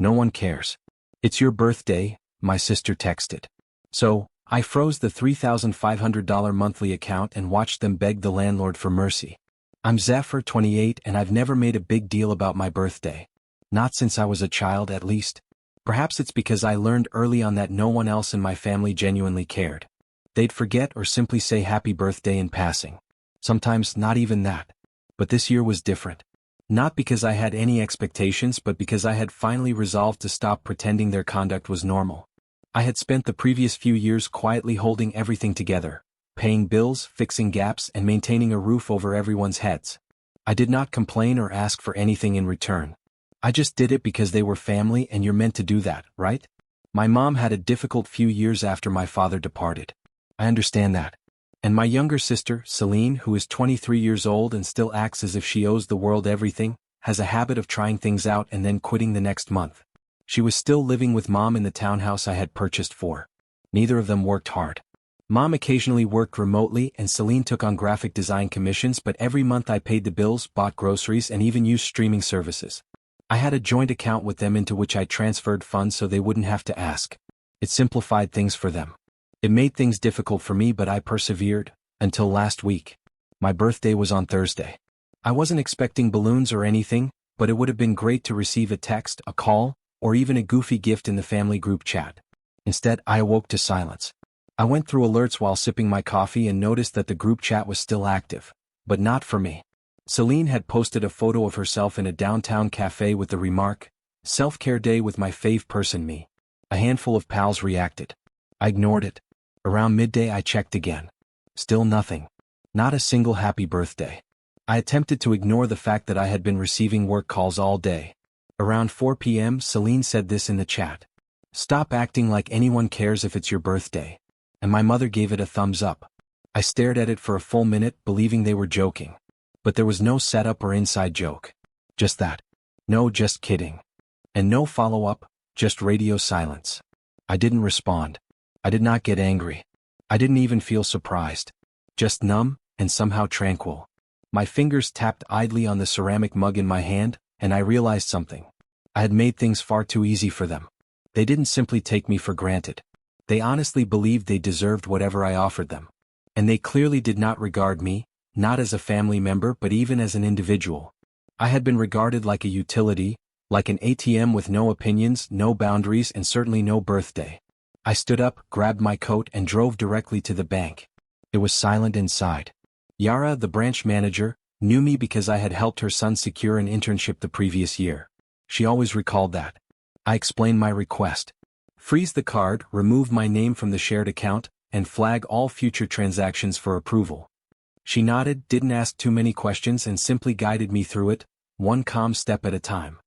No one cares. It's your birthday, my sister texted. So, I froze the $3,500 monthly account and watched them beg the landlord for mercy. I'm Zephyr, 28, and I've never made a big deal about my birthday. Not since I was a child, at least. Perhaps it's because I learned early on that no one else in my family genuinely cared. They'd forget or simply say happy birthday in passing. Sometimes not even that. But this year was different. Not because I had any expectations, but because I had finally resolved to stop pretending their conduct was normal. I had spent the previous few years quietly holding everything together, paying bills, fixing gaps, and maintaining a roof over everyone's heads. I did not complain or ask for anything in return. I just did it because they were family and you're meant to do that, right? My mom had a difficult few years after my father departed. I understand that. And my younger sister, Solene, who is 23 years old and still acts as if she owes the world everything, has a habit of trying things out and then quitting the next month. She was still living with Mom in the townhouse I had purchased for. Neither of them worked hard. Mom occasionally worked remotely and Solene took on graphic design commissions, but every month I paid the bills, bought groceries, and even used streaming services. I had a joint account with them into which I transferred funds so they wouldn't have to ask. It simplified things for them. It made things difficult for me, but I persevered, until last week. My birthday was on Thursday. I wasn't expecting balloons or anything, but it would have been great to receive a text, a call, or even a goofy gift in the family group chat. Instead, I awoke to silence. I went through alerts while sipping my coffee and noticed that the group chat was still active, but not for me. Solene had posted a photo of herself in a downtown cafe with the remark, "Self-care day with my fave person, me." A handful of pals reacted. I ignored it. Around midday I checked again. Still nothing. Not a single happy birthday. I attempted to ignore the fact that I had been receiving work calls all day. Around 4 p.m. Solene said this in the chat. "Stop acting like anyone cares if it's your birthday." And my mother gave it a thumbs up. I stared at it for a full minute, believing they were joking. But there was no setup or inside joke. Just that. No, just kidding. And no follow-up, just radio silence. I didn't respond. I did not get angry. I didn't even feel surprised. Just numb, and somehow tranquil. My fingers tapped idly on the ceramic mug in my hand, and I realized something. I had made things far too easy for them. They didn't simply take me for granted. They honestly believed they deserved whatever I offered them. And they clearly did not regard me, not as a family member but even as an individual. I had been regarded like a utility, like an ATM with no opinions, no boundaries, and certainly no birthday. I stood up, grabbed my coat, and drove directly to the bank. It was silent inside. Yara, the branch manager, knew me because I had helped her son secure an internship the previous year. She always recalled that. I explained my request. Freeze the card, remove my name from the shared account, and flag all future transactions for approval. She nodded, didn't ask too many questions, and simply guided me through it, one calm step at a time.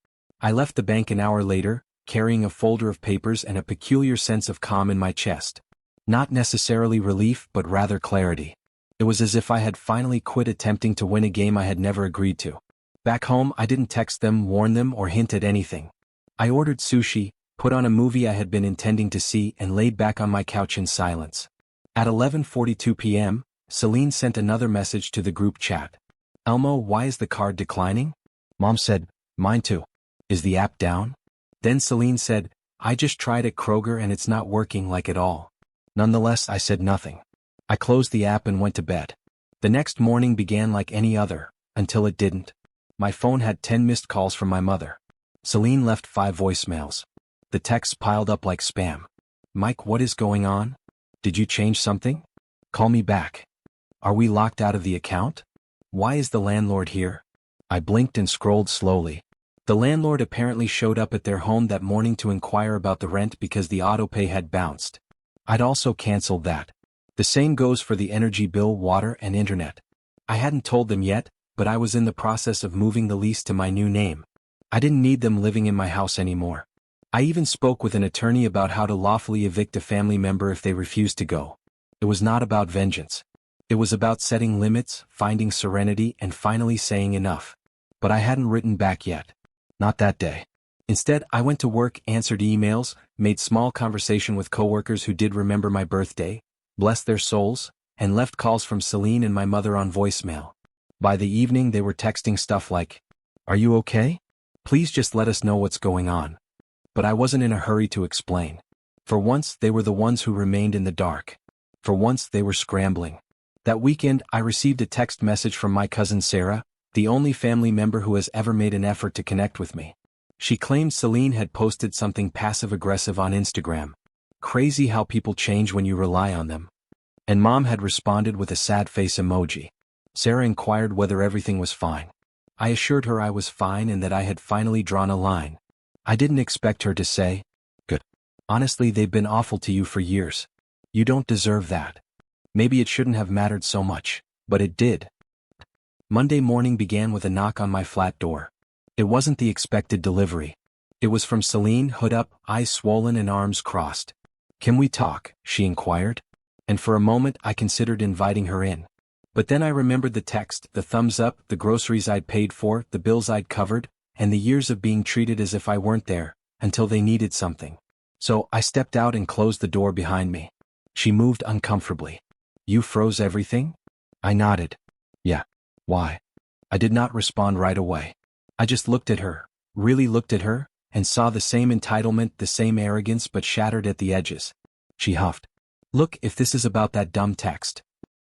I left the bank an hour later, carrying a folder of papers and a peculiar sense of calm in my chest. Not necessarily relief, but rather clarity. It was as if I had finally quit attempting to win a game I had never agreed to. Back home, I didn't text them, warn them, or hint at anything. I ordered sushi, put on a movie I had been intending to see, and laid back on my couch in silence. At 11:42 p.m., Solene sent another message to the group chat. "Elmo, why is the card declining?" Mom said, "Mine too. Is the app down?" Then Solene said, "I just tried at Kroger and it's not working like at all." Nonetheless, I said nothing. I closed the app and went to bed. The next morning began like any other, until it didn't. My phone had 10 missed calls from my mother. Solene left 5 voicemails. The texts piled up like spam. "Mike, what is going on? Did you change something? Call me back. Are we locked out of the account? Why is the landlord here?" I blinked and scrolled slowly. The landlord apparently showed up at their home that morning to inquire about the rent because the autopay had bounced. I'd also canceled that. The same goes for the energy bill, water, and internet. I hadn't told them yet, but I was in the process of moving the lease to my new name. I didn't need them living in my house anymore. I even spoke with an attorney about how to lawfully evict a family member if they refused to go. It was not about vengeance. It was about setting limits, finding serenity, and finally saying enough. But I hadn't written back yet. Not that day. Instead, I went to work, answered emails, made small conversation with coworkers who did remember my birthday, bless their souls, and left calls from Solene and my mother on voicemail. By the evening they were texting stuff like, "Are you okay? Please just let us know what's going on." But I wasn't in a hurry to explain. For once, they were the ones who remained in the dark. For once, they were scrambling. That weekend, I received a text message from my cousin Sarah, the only family member who has ever made an effort to connect with me. She claimed Solene had posted something passive-aggressive on Instagram. Crazy how people change when you rely on them. And Mom had responded with a sad face emoji. Sarah inquired whether everything was fine. I assured her I was fine and that I had finally drawn a line. I didn't expect her to say, "Good. Honestly, they've been awful to you for years. You don't deserve that." Maybe it shouldn't have mattered so much, but it did. Monday morning began with a knock on my flat door. It wasn't the expected delivery. It was from Solene, hood up, eyes swollen and arms crossed. "Can we talk?" she inquired. And for a moment I considered inviting her in. But then I remembered the text, the thumbs up, the groceries I'd paid for, the bills I'd covered, and the years of being treated as if I weren't there, until they needed something. So I stepped out and closed the door behind me. She moved uncomfortably. "You froze everything?" I nodded. "Yeah. Why?" I did not respond right away. I just looked at her, really looked at her, and saw the same entitlement, the same arrogance but shattered at the edges. She huffed. "Look, if this is about that dumb text."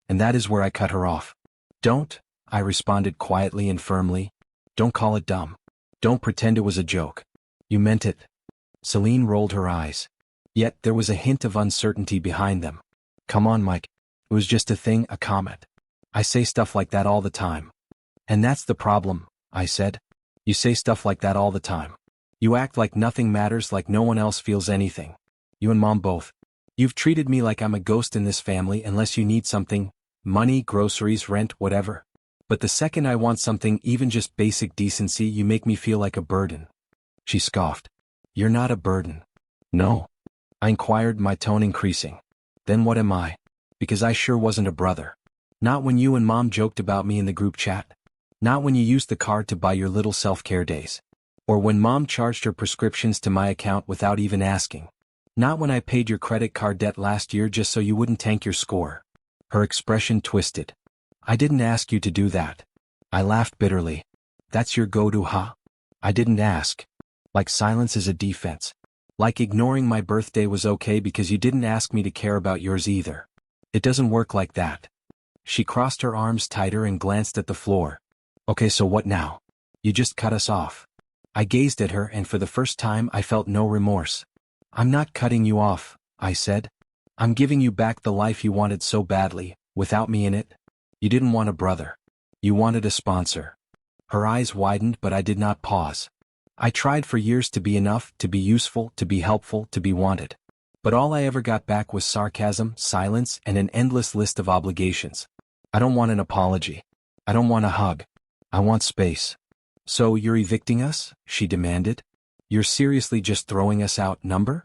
And that is where I cut her off. "Don't," I responded quietly and firmly. "Don't call it dumb. Don't pretend it was a joke. You meant it." Solene rolled her eyes. Yet there was a hint of uncertainty behind them. "Come on, Mike. It was just a thing, a comment. I say stuff like that all the time." "And that's the problem," I said. "You say stuff like that all the time. You act like nothing matters, like no one else feels anything. You and Mom both. You've treated me like I'm a ghost in this family unless you need something, money, groceries, rent, whatever. But the second I want something, even just basic decency, you make me feel like a burden." She scoffed. "You're not a burden." "No?" I inquired, my tone increasing. "Then what am I? Because I sure wasn't a brother. Not when you and Mom joked about me in the group chat. Not when you used the card to buy your little self-care days. Or when Mom charged her prescriptions to my account without even asking. Not when I paid your credit card debt last year just so you wouldn't tank your score." Her expression twisted. "I didn't ask you to do that." I laughed bitterly. "That's your go-to, huh? I didn't ask." Like silence is a defense. Like ignoring my birthday was okay because you didn't ask me to care about yours either. It doesn't work like that. She crossed her arms tighter and glanced at the floor. "Okay, so what now? You just cut us off." I gazed at her and for the first time I felt no remorse. "I'm not cutting you off," I said. "I'm giving you back the life you wanted so badly, without me in it. You didn't want a brother. You wanted a sponsor." Her eyes widened, but I did not pause. I tried for years to be enough, to be useful, to be helpful, to be wanted. But all I ever got back was sarcasm, silence, and an endless list of obligations. "I don't want an apology. I don't want a hug. I want space." "So you're evicting us?" she demanded. "You're seriously just throwing us out, number?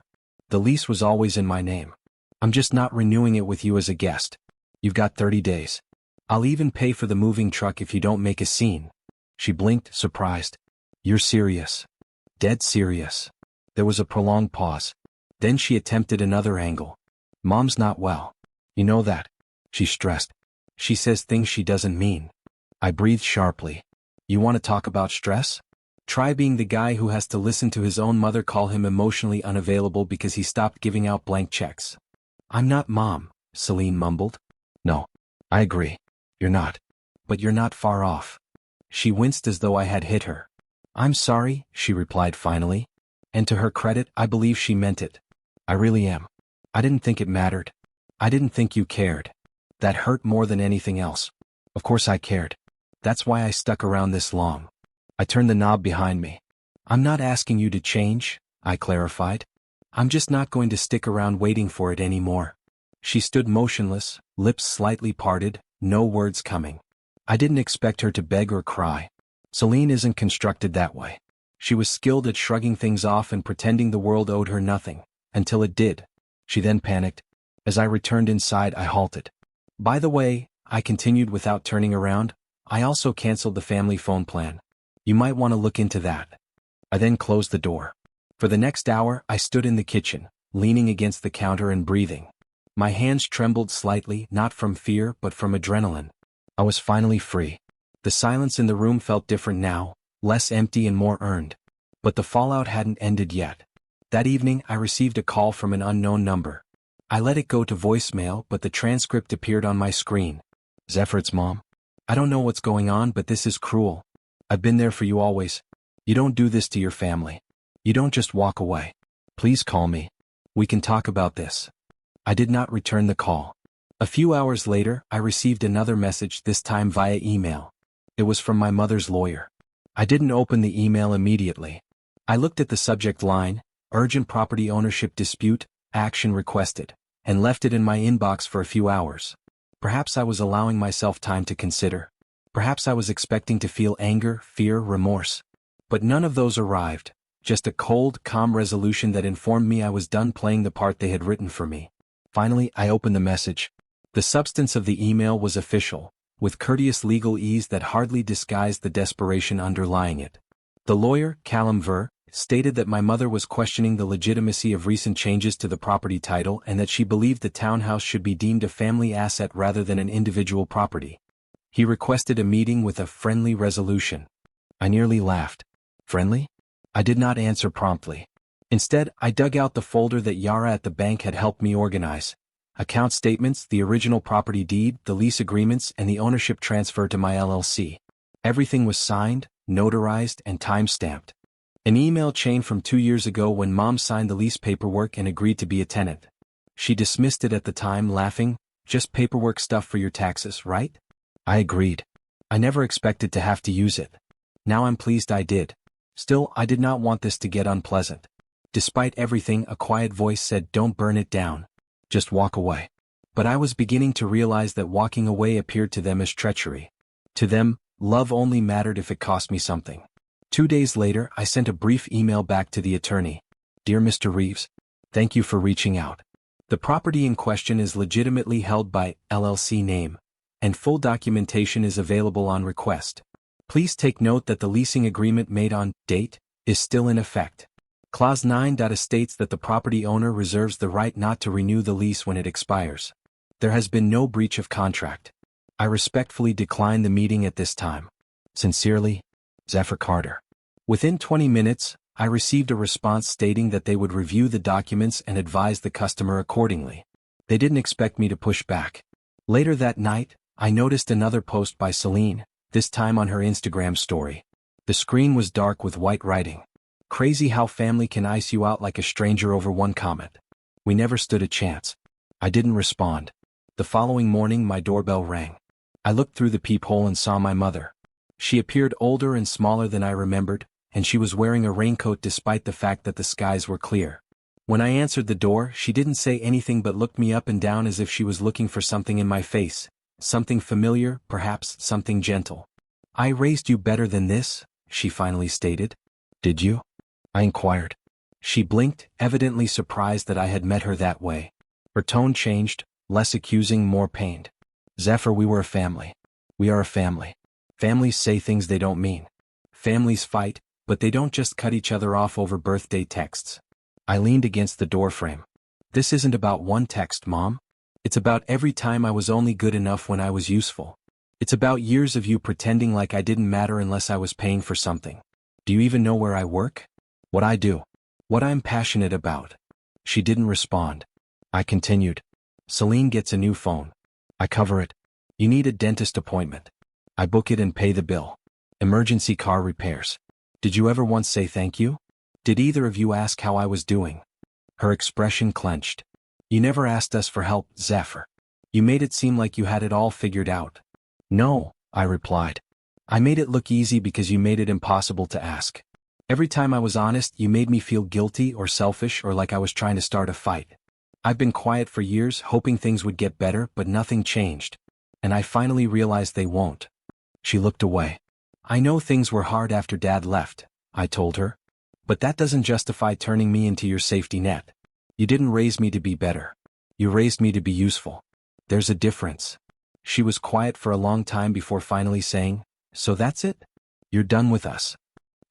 The lease was always in my name. I'm just not renewing it with you as a guest. You've got 30 days. I'll even pay for the moving truck if you don't make a scene." She blinked, surprised. "You're serious?" "Dead serious." There was a prolonged pause. Then she attempted another angle. "Mom's not well. You know that." She stressed. "She says things she doesn't mean." I breathed sharply. "You want to talk about stress? Try being the guy who has to listen to his own mother call him emotionally unavailable because he stopped giving out blank checks." "I'm not Mom," Solene mumbled. "No. I agree. You're not. But you're not far off." She winced as though I had hit her. "I'm sorry," she replied finally. And to her credit, I believe she meant it. "I really am. I didn't think it mattered. I didn't think you cared." That hurt more than anything else. Of course I cared. That's why I stuck around this long. I turned the knob behind me. "I'm not asking you to change," I clarified. "I'm just not going to stick around waiting for it anymore." She stood motionless, lips slightly parted, no words coming. I didn't expect her to beg or cry. Solene isn't constructed that way. She was skilled at shrugging things off and pretending the world owed her nothing, until it did. She then panicked. As I returned inside, I halted. "By the way," I continued without turning around, "I also canceled the family phone plan. You might want to look into that." I then closed the door. For the next hour, I stood in the kitchen, leaning against the counter and breathing. My hands trembled slightly, not from fear but from adrenaline. I was finally free. The silence in the room felt different now, less empty and more earned. But the fallout hadn't ended yet. That evening I received a call from an unknown number. I let it go to voicemail, but the transcript appeared on my screen. Zephyr, it's Mom. I don't know what's going on, but this is cruel. I've been there for you always. You don't do this to your family. You don't just walk away. Please call me. We can talk about this. I did not return the call. A few hours later, I received another message, this time via email. It was from my mother's lawyer. I didn't open the email immediately. I looked at the subject line, urgent property ownership dispute, action requested, and left it in my inbox for a few hours. Perhaps I was allowing myself time to consider. Perhaps I was expecting to feel anger, fear, remorse. But none of those arrived, just a cold, calm resolution that informed me I was done playing the part they had written for me. Finally, I opened the message. The substance of the email was official, with courteous legal ease that hardly disguised the desperation underlying it. The lawyer, Callum Ver, stated that my mother was questioning the legitimacy of recent changes to the property title and that she believed the townhouse should be deemed a family asset rather than an individual property. He requested a meeting with a friendly resolution. I nearly laughed. Friendly? I did not answer promptly. Instead, I dug out the folder that Yara at the bank had helped me organize. Account statements, the original property deed, the lease agreements, and the ownership transfer to my LLC. Everything was signed, notarized, and time-stamped. An email chain from 2 years ago when Mom signed the lease paperwork and agreed to be a tenant. She dismissed it at the time, laughing, "Just paperwork stuff for your taxes, right?" I agreed. I never expected to have to use it. Now I'm pleased I did. Still, I did not want this to get unpleasant. Despite everything, a quiet voice said, "Don't burn it down. Just walk away." But I was beginning to realize that walking away appeared to them as treachery. To them, love only mattered if it cost me something. 2 days later, I sent a brief email back to the attorney. "Dear Mr. Reeves, thank you for reaching out. The property in question is legitimately held by LLC name, and full documentation is available on request. Please take note that the leasing agreement made on date is still in effect. Clause 9. States that the property owner reserves the right not to renew the lease when it expires. There has been no breach of contract. I respectfully decline the meeting at this time. Sincerely, Zephyr Carter." Within 20 minutes, I received a response stating that they would review the documents and advise the customer accordingly. They didn't expect me to push back. Later that night, I noticed another post by Solene, this time on her Instagram story. The screen was dark with white writing. "Crazy how family can ice you out like a stranger over one comment. We never stood a chance." I didn't respond. The following morning my doorbell rang. I looked through the peephole and saw my mother. She appeared older and smaller than I remembered, and she was wearing a raincoat despite the fact that the skies were clear. When I answered the door, she didn't say anything but looked me up and down as if she was looking for something in my face, something familiar, perhaps something gentle. "I raised you better than this," she finally stated. "Did you?" I inquired. She blinked, evidently surprised that I had met her that way. Her tone changed, less accusing, more pained. "Zephyr, we were a family. We are a family. Families say things they don't mean. Families fight, but they don't just cut each other off over birthday texts." I leaned against the doorframe. "This isn't about one text, Mom. It's about every time I was only good enough when I was useful. It's about years of you pretending like I didn't matter unless I was paying for something. Do you even know where I work? What I do? What I'm passionate about?" She didn't respond. I continued. "Solene gets a new phone. I cover it. You need a dentist appointment. I book it and pay the bill. Emergency car repairs. Did you ever once say thank you? Did either of you ask how I was doing?" Her expression clenched. "You never asked us for help, Zephyr. You made it seem like you had it all figured out." "No," I replied. "I made it look easy because you made it impossible to ask. Every time I was honest, you made me feel guilty or selfish or like I was trying to start a fight. I've been quiet for years, hoping things would get better, but nothing changed. And I finally realized they won't." She looked away. "I know things were hard after Dad left," I told her. "But that doesn't justify turning me into your safety net. You didn't raise me to be better. You raised me to be useful. There's a difference." She was quiet for a long time before finally saying, "So that's it? You're done with us?"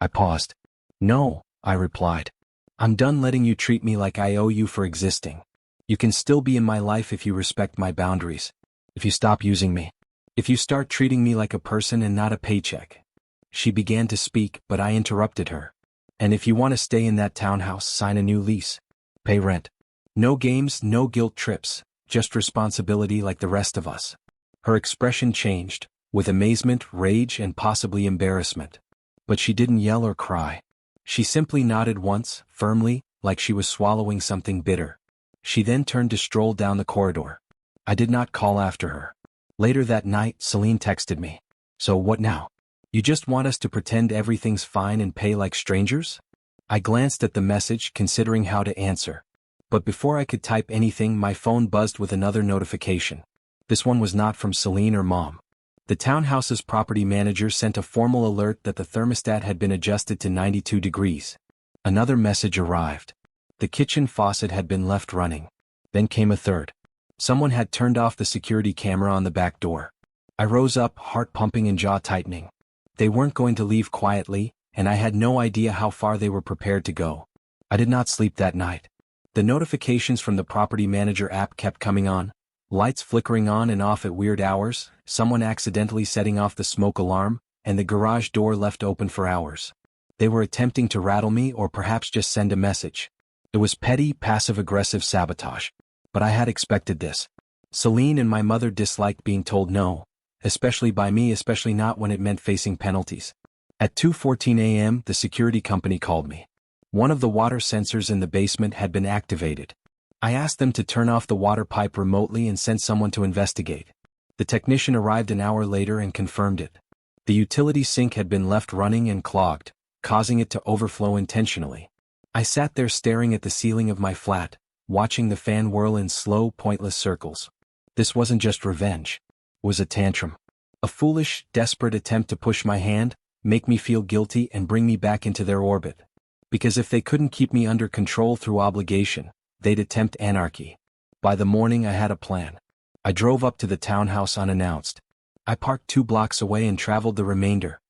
I paused. "No," I replied. "I'm done letting you treat me like I owe you for existing. You can still be in my life if you respect my boundaries. If you stop using me. If you start treating me like a person and not a paycheck." She began to speak, but I interrupted her. And if you want to stay in that townhouse, sign a new lease. Pay rent. No games, no guilt trips, just responsibility like the rest of us. Her expression changed, with amazement, rage, and possibly embarrassment. But she didn't yell or cry. She simply nodded once, firmly, like she was swallowing something bitter. She then turned to stroll down the corridor. I did not call after her. Later that night, Solene texted me. So what now? You just want us to pretend everything's fine and pay like strangers? I glanced at the message, considering how to answer. But before I could type anything, my phone buzzed with another notification. This one was not from Solene or Mom. The townhouse's property manager sent a formal alert that the thermostat had been adjusted to 92 degrees. Another message arrived. The kitchen faucet had been left running. Then came a third. Someone had turned off the security camera on the back door. I rose up, heart pumping and jaw tightening. They weren't going to leave quietly, and I had no idea how far they were prepared to go. I did not sleep that night. The notifications from the property manager app kept coming on, lights flickering on and off at weird hours, someone accidentally setting off the smoke alarm, and the garage door left open for hours. They were attempting to rattle me or perhaps just send a message. It was petty, passive-aggressive sabotage. But I had expected this. Solene and my mother disliked being told no, especially by me, especially not when it meant facing penalties. At 2:14 a.m., the security company called me. One of the water sensors in the basement had been activated. I asked them to turn off the water pipe remotely and sent someone to investigate. The technician arrived an hour later and confirmed it. The utility sink had been left running and clogged, causing it to overflow intentionally. I sat there staring at the ceiling of my flat, watching the fan whirl in slow, pointless circles. This wasn't just revenge. It was a tantrum. A foolish, desperate attempt to push my hand, make me feel guilty and bring me back into their orbit. Because if they couldn't keep me under control through obligation, they'd attempt anarchy. By the morning I had a plan. I drove up to the townhouse unannounced. I parked 2 blocks away and traveled the remainder.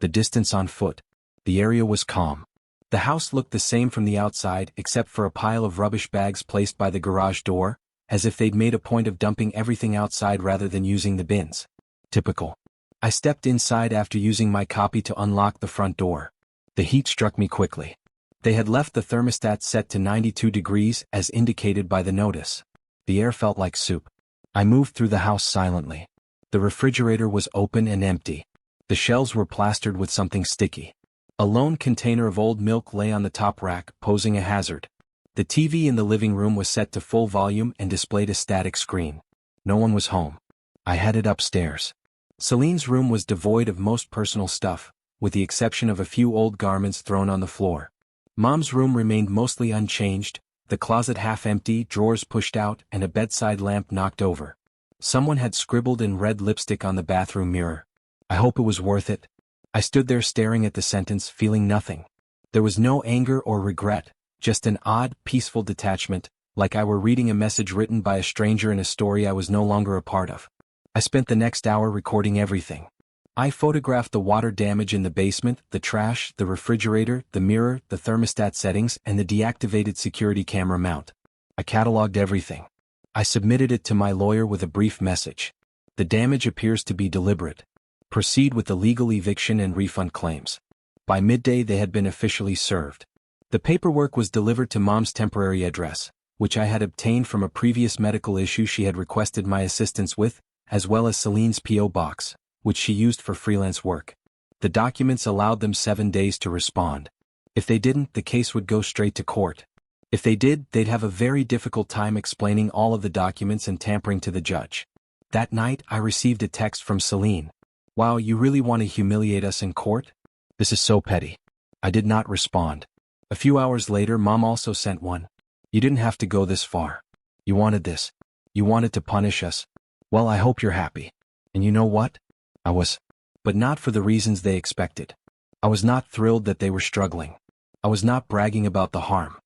The distance on foot. The area was calm. The house looked the same from the outside except for a pile of rubbish bags placed by the garage door, as if they'd made a point of dumping everything outside rather than using the bins. Typical. I stepped inside after using my copy to unlock the front door. The heat struck me quickly. They had left the thermostat set to 92 degrees as indicated by the notice. The air felt like soup. I moved through the house silently. The refrigerator was open and empty. The shelves were plastered with something sticky. A lone container of old milk lay on the top rack, posing a hazard. The TV in the living room was set to full volume and displayed a static screen. No one was home. I headed upstairs. Solene's room was devoid of most personal stuff, with the exception of a few old garments thrown on the floor. Mom's room remained mostly unchanged, the closet half empty, drawers pushed out, and a bedside lamp knocked over. Someone had scribbled in red lipstick on the bathroom mirror. I hope it was worth it. I stood there staring at the sentence, feeling nothing. There was no anger or regret, just an odd, peaceful detachment, like I were reading a message written by a stranger in a story I was no longer a part of. I spent the next hour recording everything. I photographed the water damage in the basement, the trash, the refrigerator, the mirror, the thermostat settings, and the deactivated security camera mount. I cataloged everything. I submitted it to my lawyer with a brief message. The damage appears to be deliberate. Proceed with the legal eviction and refund claims. By midday they had been officially served. The paperwork was delivered to Mom's temporary address, which I had obtained from a previous medical issue she had requested my assistance with, as well as Solene's P.O. box, which she used for freelance work. The documents allowed them 7 days to respond. If they didn't, the case would go straight to court. If they did, they'd have a very difficult time explaining all of the documents and tampering to the judge. That night, I received a text from Solene. Wow, you really want to humiliate us in court? This is so petty. I did not respond. A few hours later, Mom also sent one. You didn't have to go this far. You wanted this. You wanted to punish us. Well, I hope you're happy. And you know what? I was. But not for the reasons they expected. I was not thrilled that they were struggling. I was not bragging about the harm.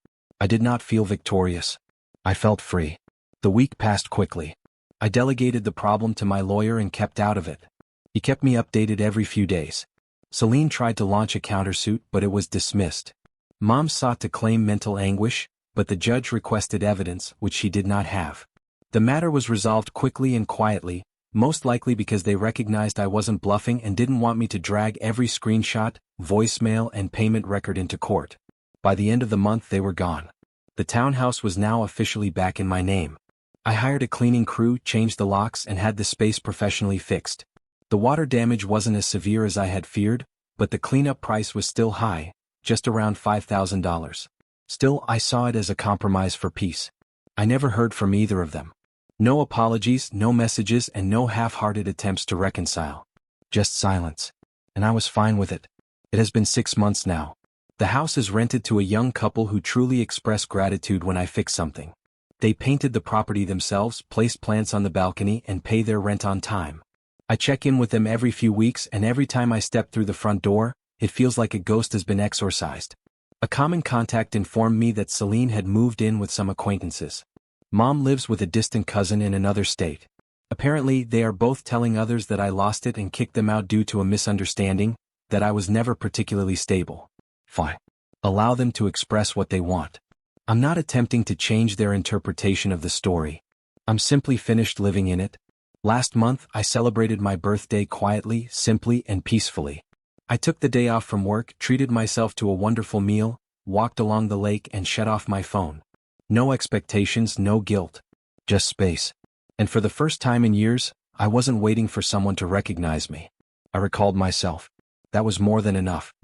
I did not feel victorious. I felt free. The week passed quickly. I delegated the problem to my lawyer and kept out of it. He kept me updated every few days. Solene tried to launch a countersuit, but it was dismissed. Mom sought to claim mental anguish, but the judge requested evidence, which she did not have. The matter was resolved quickly and quietly, Most likely because they recognized I wasn't bluffing and didn't want me to drag every screenshot, voicemail, and payment record into court. By the end of the month they were gone. The townhouse was now officially back in my name. I hired a cleaning crew, changed the locks, and had the space professionally fixed. The water damage wasn't as severe as I had feared, but the cleanup price was still high, just around $5,000. Still, I saw it as a compromise for peace. I never heard from either of them. No apologies, no messages, and no half-hearted attempts to reconcile. Just silence. And I was fine with it. It has been 6 months now. The house is rented to a young couple who truly express gratitude when I fix something. They painted the property themselves, placed plants on the balcony, and pay their rent on time. I check in with them every few weeks, and every time I step through the front door, it feels like a ghost has been exorcised. A common contact informed me that Solene had moved in with some acquaintances. Mom lives with a distant cousin in another state. Apparently, they are both telling others that I lost it and kicked them out due to a misunderstanding, that I was never particularly stable. Fine. Allow them to express what they want. I'm not attempting to change their interpretation of the story. I'm simply finished living in it. Last month, I celebrated my birthday quietly, simply, and peacefully. I took the day off from work, treated myself to a wonderful meal, walked along the lake, and shut off my phone. No expectations, no guilt. Just space. And for the first time in years, I wasn't waiting for someone to recognize me. I recalled myself. That was more than enough.